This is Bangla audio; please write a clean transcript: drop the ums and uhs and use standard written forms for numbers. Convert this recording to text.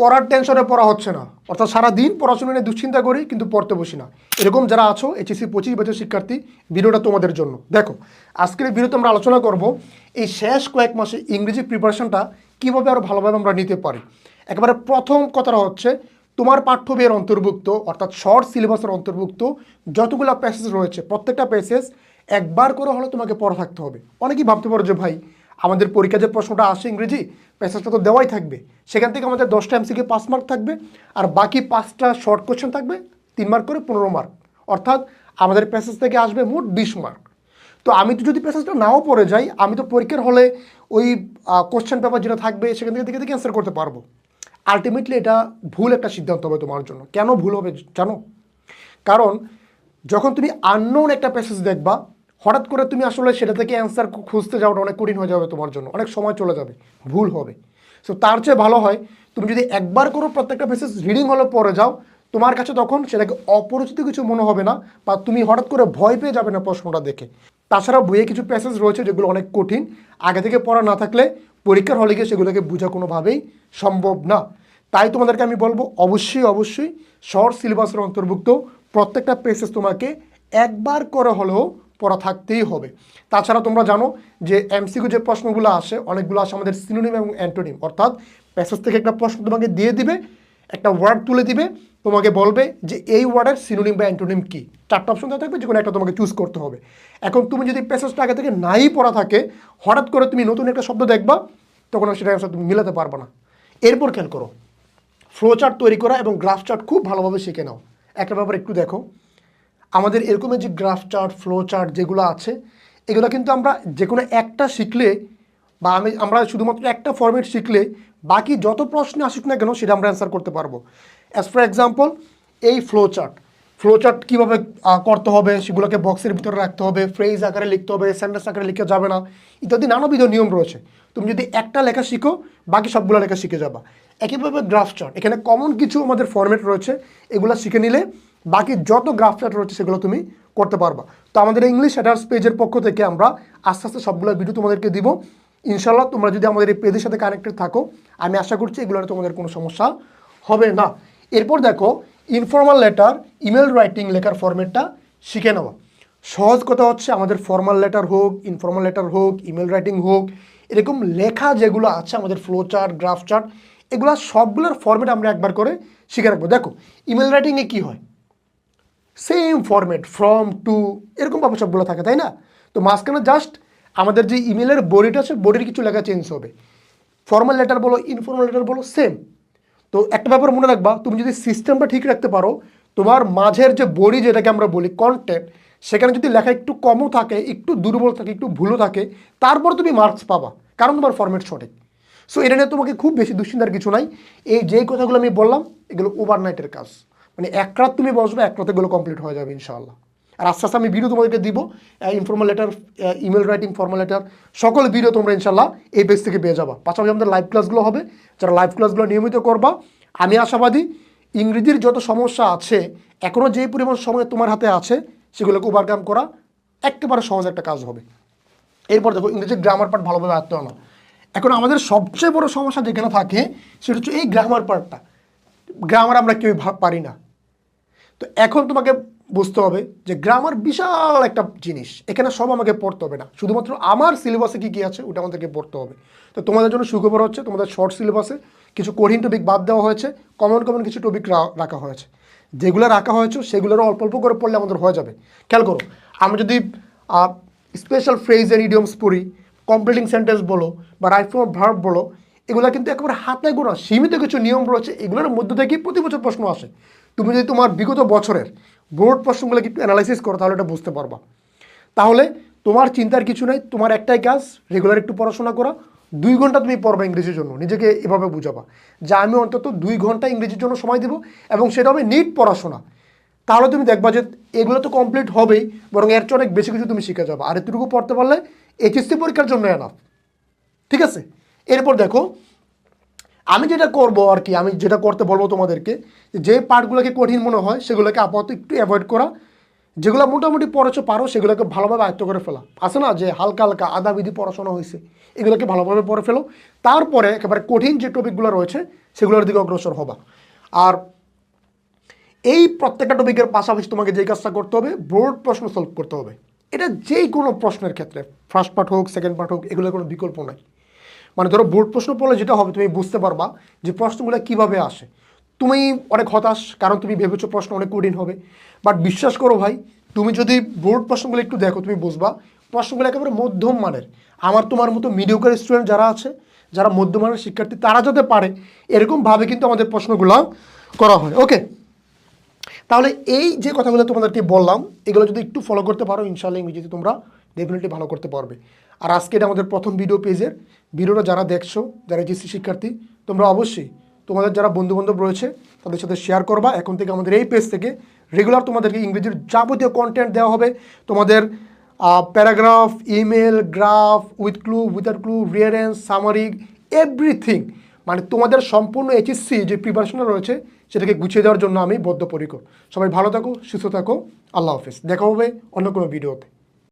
পড়ার টেনশনে পড়া হচ্ছে না, অর্থাৎ সারাদিন পড়াশোনা নিয়ে দুশ্চিন্তা করি কিন্তু পড়তে বসি না, এরকম যারা আছো এইচএসসি 25 বছর শিক্ষার্থী, ভিডিওটা তোমাদের জন্য। দেখো, আজকের এই ভিডিওতে আমরা আলোচনা করব এই শেষ কয়েক মাসে ইংরেজি প্রিপারেশনটা কীভাবে আরও ভালোভাবে আমরা নিতে পারি। একেবারে প্রথম কথাটা হচ্ছে, তোমার পাঠ্য বইয়ের অন্তর্ভুক্ত অর্থাৎ শর্ট সিলেবাসের অন্তর্ভুক্ত যতগুলো প্যাসেজ রয়েছে প্রত্যেকটা প্যাসেজ একবার করে হলে তোমাকে পড়া থাকতে হবে। অনেকেই ভাবতে পারো যে ভাই, আমাদের পরীক্ষা যে প্রশ্নটা আসে ইংরেজি প্যাসেজটা তো দেওয়াই থাকবে, সেখান থেকে আমাদের 10টা এমসিকিউ 5 মার্ক থাকবে, আর বাকি 5টা শর্ট কোয়েশ্চেন থাকবে 3 মার্ক করে 15 মার্ক, অর্থাৎ আমাদের প্যাসেজ থেকে আসবে মোট 20 মার্ক। তো আমি তো যদি প্যাসেজটা নাও পড়ে যাই, আমি তো পরীক্ষার হলে ওই কোশ্চেন পেপার যেটা থাকবে সেখান থেকে দেখে অ্যান্সার করতে পারবো। আলটিমেটলি এটা ভুল একটা সিদ্ধান্ত হবে তোমার জন্য। কেন ভুল হবে জানো? কারণ যখন তুমি আননোন একটা প্যাসেজ দেখবা, হঠাৎ করে তুমি আসলে সেটা থেকে অ্যান্সার খুঁজতে যাওয়াটা অনেক কঠিন হয়ে যাবে তোমার জন্য, অনেক সময় চলে যাবে, ভুল হবে। সো তার চেয়ে ভালো হয় তুমি যদি একবার করে প্রত্যেকটা প্যাসেজ রিডিং হলে পড়ে যাও, তোমার কাছে তখন সেটাকে অপরিচিত কিছু মনে হবে না, বা তুমি হঠাৎ করে ভয় পেয়ে যাবে না প্রশ্নটা দেখে। তাছাড়া বইয়ে কিছু প্যাসেজ রয়েছে যেগুলো অনেক কঠিন, আগে থেকে পড়া না থাকলে পরীক্ষার হলে গিয়ে সেগুলোকে বোঝা কোনোভাবেই সম্ভব না। তাই তোমাদেরকে আমি বলবো, অবশ্যই শর্ট সিলেবাসের অন্তর্ভুক্ত প্রত্যেকটা প্যাসেজ তোমাকে একবার করে হলেও পড়া থাকতেই হবে। তাছাড়া তোমরা জানো যে এমসিকিউ যে প্রশ্নগুলো আসে, অনেকগুলো আসে আমাদের সিনোনিম এবং অ্যান্টোনিম, অর্থাৎ প্যাসেজ থেকে একটা প্রশ্ন তোমাকে দিয়ে দিবে, একটা ওয়ার্ড তুলে দিবে, তোমাকে বলবে যে এই ওয়ার্ডের সিনোনিম বা অ্যান্টোনিম কী। 4টা অপশন দেওয়া থাকবে, যে কোনো একটা তোমাকে চুজ করতে হবে। এখন তুমি যদি প্যাসেজটা আগে থেকে নাই পড়া থাকে, হঠাৎ করে তুমি নতুন একটা শব্দ দেখবা, তখন সেটা অ্যান্সার তুমি মিলাতে পারবে না। এরপর খেয়াল করো, ফ্লো চার্ট তৈরি করা এবং গ্রাফ চার্ট খুব ভালোভাবে শিখে নাও। একটা ব্যাপার একটু দেখো, আমাদের এরকমের যে গ্রাফ চার্ট, ফ্লো চার্ট যেগুলো আছে, এগুলো কিন্তু আমরা যে কোনো একটা শিখলে, বা আমরা শুধুমাত্র একটা ফরম্যাট শিখলে বাকি যত প্রশ্ন আসুক না কেন সেটা আমরা অ্যান্সার করতে পারবো। অ্যাজ ফর এক্সাম্পল, এই ফ্লো চার্ট কীভাবে করতে হবে, সেগুলোকে বক্সের ভিতরে রাখতে হবে, ফ্রেজ আকারে লিখতে হবে, সেন্টেন্স আকারে লিখে যাবে না, ইত্যাদি নানাবিধ নিয়ম রয়েছে। তুমি যদি একটা লেখা শিখো, বাকি সবগুলো লেখা শিখে যাবা। একইভাবে গ্রাফ চার্ট, এখানে কমন কিছু আমাদের ফরম্যাট রয়েছে, এগুলো শিখে নিলে বাকি যত গ্রাফ চার্ট রয়েছে সেগুলো তুমি করতে পারবা। তো আমাদের ইংলিশ অ্যাডার্স পেজের পক্ষ থেকে আমরা আস্তে আস্তে সবগুলো ভিডিও তোমাদেরকে দিব ইনশাল্লাহ। তোমরা যদি আমাদের এই পেজের সাথে কানেক্টেড থাকো, আমি আশা করছি এগুলোর তোমাদের কোনো সমস্যা হবে না। এরপর দেখো, ইনফর্মাল লেটার, ইমেল রাইটিং লেখার ফরম্যাটটা শিখে নেওয়া। সহজ কথা হচ্ছে, আমাদের ফর্মাল লেটার হোক, ইনফর্মাল লেটার হোক, ইমেল রাইটিং হোক, এরকম লেখা যেগুলো আছে আমাদের ফ্লো চার্ট, গ্রাফ চার্ট, এগুলো সবগুলোর ফরম্যাট আমরা একবার করে শিখে রাখবো। দেখো, ইমেল রাইটিংয়ে কী হয়, সেম ফরম্যাট, ফ্রম টু, এরকমভাবে সবগুলো থাকে, তাই না? তো মাঝখানে জাস্ট আমাদের যে ইমেলের বডিটা আছে, বডির কিছু লেখা চেঞ্জ হবে। ফর্মাল লেটার বলো, ইনফর্মাল লেটার বলো, সেম। তো একটা ব্যাপার মনে রাখবা, তুমি যদি সিস্টেমটা ঠিক রাখতে পারো, তোমার মাঝের যে বডি যেটাকে আমরা বলি কন্টেন্ট, সেখানে যদি লেখা একটু কমও থাকে, একটু দুর্বল থাকে, একটু ভুলও থাকে, তারপর তুমি মার্কস পাবা, কারণ তোমার ফরম্যাট সঠিক। সো এটা নিয়ে তোমাকে খুব বেশি দুশ্চিন্তার কিছু নাই। এই যে কথাগুলো আমি বললাম, এগুলো ওভারনাইটের কাজ, মানে এক রাত তুমি বসবে, এক রাতে এগুলো কমপ্লিট হয়ে যাবে ইনশাআল্লাহ। আর আস্তে আস্তে আমি ভিডিও তোমাদেরকে দিব, informal letter, email writing, formal letter, সকল ভিডিও তোমরা ইনশাআল্লাহ এই পেজ থেকে পেয়ে যাবা। পাশাপাশি আমাদের লাইভ ক্লাসগুলো হবে, যারা লাইভ ক্লাসগুলো নিয়মিত করবা, আমি আশাবাদী ইংরেজির যত সমস্যা আছে, এখনও যেই পরিমাণ সময় তোমার হাতে আছে, সেগুলোকে ওভারকাম করা একেবারে সহজ একটা কাজ হবে। এরপর দেখো, ইংরেজির গ্রামার পার্ট ভালোভাবে আয়ত্ত আনা। এখন আমাদের সবচেয়ে বড় সমস্যা যেখানে থাকে, সেটা হচ্ছে এই গ্রামার পার্টটা। গ্রামার আমরা কেউ পারি না। তো এখন তোমাকে বুঝতে হবে যে গ্রামার বিশাল একটা জিনিস, এখানে সব আমাকে পড়তে হবে না, শুধুমাত্র আমার সিলেবাসে কী কী আছে ওটা আমাদেরকে পড়তে হবে। তো তোমাদের জন্য সুখবর হচ্ছে, তোমাদের শর্ট সিলেবাসে কিছু কঠিন টপিক বাদ দেওয়া হয়েছে, কমন কিছু টপিক রাখা হয়েছে। যেগুলো রাখা হয়েছে সেগুলোরও অল্প অল্প করে পড়লে আমাদের হয়ে যাবে। খেয়াল করো, আমরা যদি স্পেশাল ফ্রেজ অ্যান্ড ইডিয়মস পড়ি, কমপ্লিটিং সেন্টেন্স বলো বা রাইট ফর্ম অফ ভার্ব বলো, এগুলো কিন্তু একেবারে হাতে গোনা সীমিত কিছু নিয়ম রয়েছে, এগুলোর মধ্যে থেকেই প্রতি বছর প্রশ্ন আসে। তুমি যদি তোমার বিগত বছরের বোর্ড প্রশ্নগুলোকে একটু অ্যানালাইসিস করো, তাহলে এটা বুঝতে পারবা। তাহলে তোমার চিন্তার কিছু নেই, তোমার একটাই কাজ, রেগুলার একটু পড়াশোনা করা। 2 ঘন্টা তুমি পড়বা ইংরেজির জন্য, নিজেকে এভাবে বুঝাবা যে আমি অন্তত 2 ঘন্টা ইংরেজির জন্য সময় দেবো, এবং সেটা হবে নিট পড়াশোনা। তাহলে তুমি দেখবা যে এগুলো তো কমপ্লিট হবেই, বরং এর চেয়ে অনেক বেশি কিছু তুমি শিখে যাবা। আর এতটুকু পড়তে পারলে এইচএসসি পরীক্ষার জন্য এনাফ, ঠিক আছে? এরপর দেখো, আমি যেটা করবো আর কি, আমি যেটা করতে বলবো তোমাদেরকে, যে পার্টগুলোকে কঠিন মনে হয় সেগুলোকে আপাতত একটু অ্যাভয়েড করা, যেগুলো মোটামুটি পড়েছো পারো সেগুলোকে ভালোভাবে আয়ত্ত করে ফেলা। আছে না যে হালকা হালকা আধা বিধি পড়াশোনা হয়েছে, এগুলোকে ভালোভাবে পড়ে ফেলো। তারপরে একেবারে কঠিন যে টপিকগুলো রয়েছে সেগুলোর দিকে অগ্রসর হবা। আর এই প্রত্যেকটা টপিকের পাশাপাশি তোমাকে যে কাজটা করতে হবে, বোর্ড প্রশ্ন সলভ করতে হবে। এটা যেই কোনো প্রশ্নের ক্ষেত্রে, ফার্স্ট পার্ট হোক, সেকেন্ড পার্ট হোক, এগুলোর কোনো বিকল্প নাই। মানে ধরো বোর্ড প্রশ্ন পড়লে যেটা হবে, তুমি বুঝতে পারবা যে প্রশ্নগুলো কীভাবে আসে। তুমি অনেক হতাশ, কারণ তুমি ভেবেছো প্রশ্ন অনেক কঠিন হবে, বাট বিশ্বাস করো ভাই, তুমি যদি বোর্ড প্রশ্নগুলো একটু দেখো, তুমি বুঝবা প্রশ্নগুলো একেবারে মধ্যম মানের। আমার তোমার মতো মিডিওকার স্টুডেন্ট যারা আছে, যারা মধ্যমানের শিক্ষার্থী, তারা যাতে পারে এরকমভাবে কিন্তু আমাদের প্রশ্নগুলো করা হয়। ওকে, তাহলে এই যে কথাগুলো তোমাদেরকে বললাম, এগুলো যদি একটু ফলো করতে পারো, ইনশাআল্লাহ ইংরেজিতে তোমরা ডেফিনেটলি ভালো করতে পারবে। আর আজকে এটা আমাদের প্রথম ভিডিও পেজের ভিডিওটা যারা দেখছো, যারা এইচএসসি শিক্ষার্থী, তোমরা অবশ্যই তোমাদের যারা বন্ধুবান্ধব রয়েছে তাদের সাথে শেয়ার করবা। এখন থেকে আমাদের এই পেজ থেকে রেগুলার তোমাদেরকে ইংরেজির যাবতীয় কন্টেন্ট দেওয়া হবে। তোমাদের paragraph, email, graph, with clue, without clue, রিয়ারেন্স, summary, everything, মানে তোমাদের সম্পূর্ণ এইচএসসি যে প্রিপারেশনটা রয়েছে সেটাকে গুছিয়ে দেওয়ার জন্য আমি বদ্ধপরিকর। সবাই ভালো থাকো, সুস্থ থাকো, আল্লাহ হাফেজ। দেখা হবে অন্য কোনো ভিডিওতে।